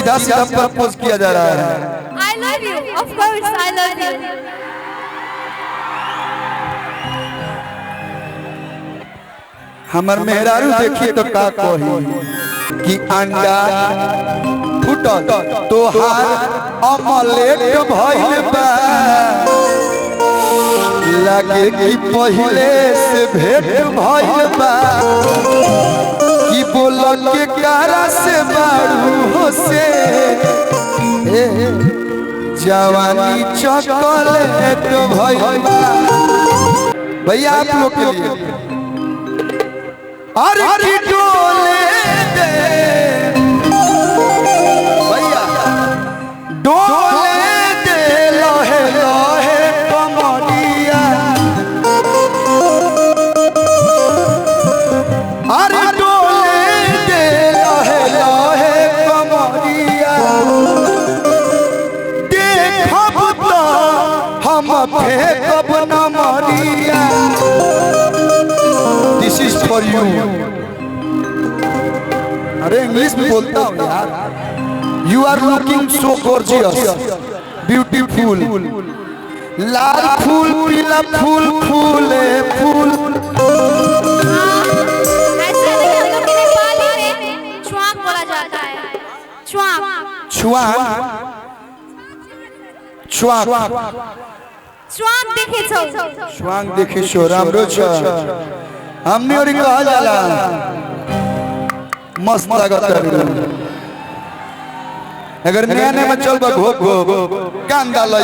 सीधा सीधा प्रपोज किया जा रहा है। I love you, of course I love you. हमर मेहरारू देखिए तो का कही कि अंडा फुटल तोहार ऑमलेट भइल बा, लगे कि पहले से भेंट भइल बा, कि बोल के कारा से बारू हो से जवानी चॉकलेट भइल बा। भैया आप लोग के लिए अरे की डोले दे भैया, डोले दे लोहे लोहे कमरिया, अरे डोले दे लोहे लोहे कमरिया, देखब तो हम फेंकब न मरिया। This is for you। अरे इंग्लिश में बोलता हूँ यार। You are looking so gorgeous, beautiful। लाल फूल पीला फूल फूले फूल। ऐसे नहीं, हम लोग के नेपाली में छुआंक बोला जाता है। छुआंक छुआंक छुआंक छुआंक देखे छौ, छुआंक देखी शो रामरो छ हमने और कहा जाला मस्त लागत है। अगर नया नया में चल बा घोप घोप गांदा लाई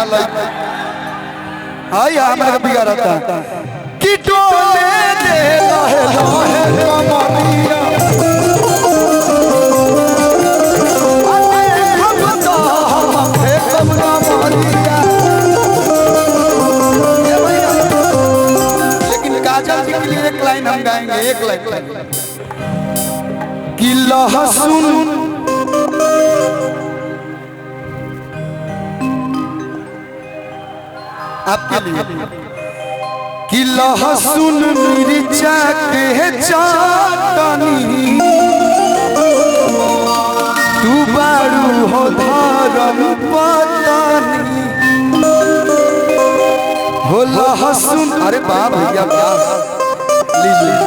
हाय हमरा बिगाड़ था कि डोले दे लोहे लोहे कमरिया, अरे हम तो हम फेंकब न मरिया। लेकिन काजल जी के लिए एक लाइन हम गाएंगे, एक लाइन कि लहसुन आपके लिए कि लहसुन मिर्चा के चटनी, तू बारू हो धर्म पत्नी हो लहसुन। अरे बाप भैया लीजिए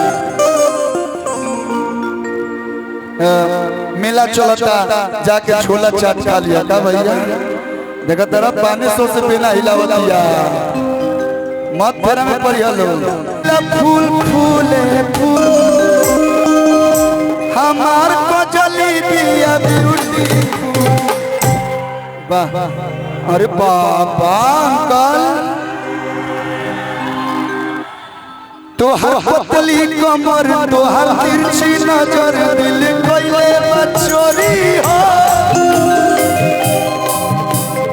मेला चलता जाके छोला चाट खा लिया था भैया। देखा तेरा 500 से बिना हिलावतिया मत फेरा में पड़िया लो। फूल फूले फूल हमार को जली दिया ब्यूटी। वाह अरे बाबा अंकल तोहर पतली कमर तोहर तिरछी नजर दिल कोइले बचोरी हो,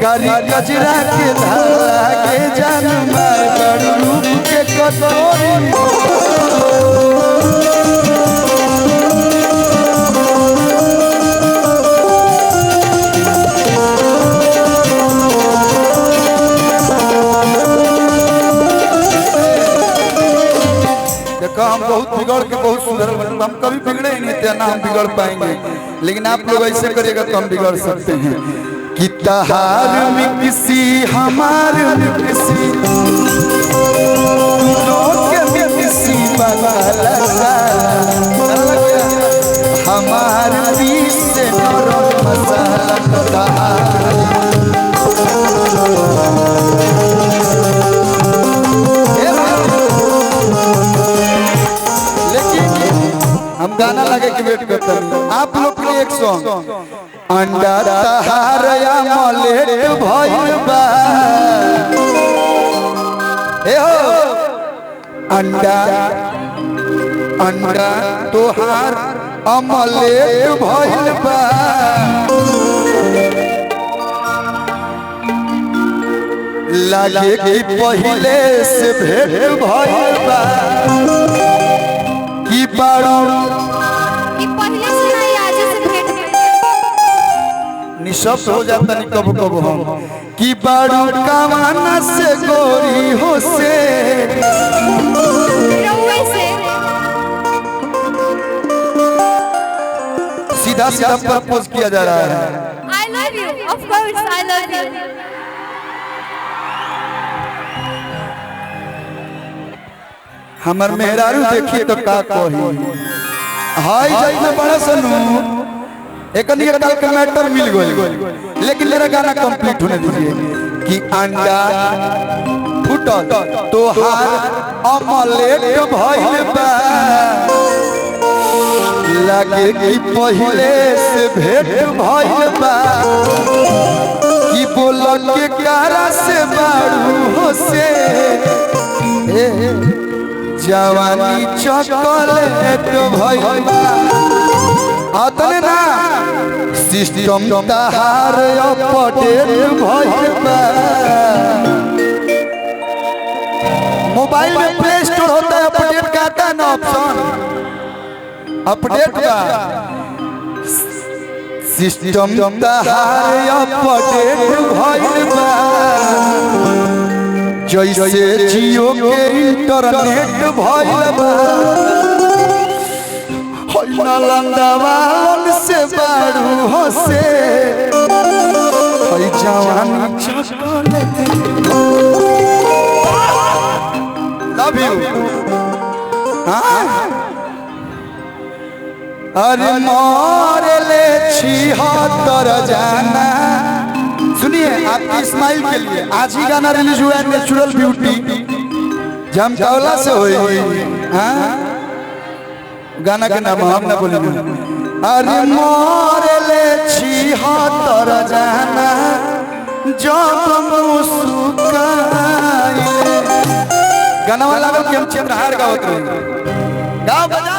करी गजरा के धारा के जान मार रूप के कटोरी हो। हम बहुत बिगड़ के बहुत सुधर, हम कभी बिगड़े ही नहीं थे ना हम बिगड़ पाएंगे, लेकिन आप लोग ऐसे करिएगा तो हम बिगड़ सकते हैं। कि तहार मिक्सी हमार मिक्सी के मिक्सी बना हमार बीच से नरम मसाला। हम गाना लगे कि वेट करते हैं आप लोग के लिए एक सॉन्ग। अंडा तहार ऑमलेट भइल बा, ए हो अंडा अंडा तोहार ऑमलेट भइल बा, लगे कि पहले से भेंट भइल बा, कि बारू कि पहले से नहीं आज से भेंट निशब्द हो जाता नहीं कब कब हम कि बारू कवाना से गोरी हो से सीधा सीधा प्रपोज किया जा रहा है। I love you. Of course, I love you. हमर मेहरारू देखिए तो का कही हाय जाइना बड़ा सनू एक निकल के मैटर मिल गई लेकिन मेरा गाना कंप्लीट होने दीजिए कि अंडा फुटल तोहार अमलेट भइल बा लगे कि पहले से भेंट भइल बा कि बोल के कारा से बारू हो से जवानी चॉकलेट भइल बा अतने ना सिस्टम तहार अपडेट भइल बा। मोबाइल में प्ले स्टोर होता है अपडेट का आता है ना ऑप्शन अपडेट बा सिस्टम तहार अपडेट भइल बा जैसे जियो के इंटरनेट भइल बा होइना लंदावान से बारू हो से होई जवानी चॉकलेट लव यू अरे मोरे ले छिहत्तर जाना सुनिए आपकी इस्माइल के लिए आज ही गाना रिलीज हुआ है नेचुरल ब्यूटी जामतावला से हुई गाना के नाम हम ना बोलेंगे अरे मोरे ले छिहत्तर जाना जब मुस्काई गाना वाला हम चित्रहार गावत रहे गाओ बजा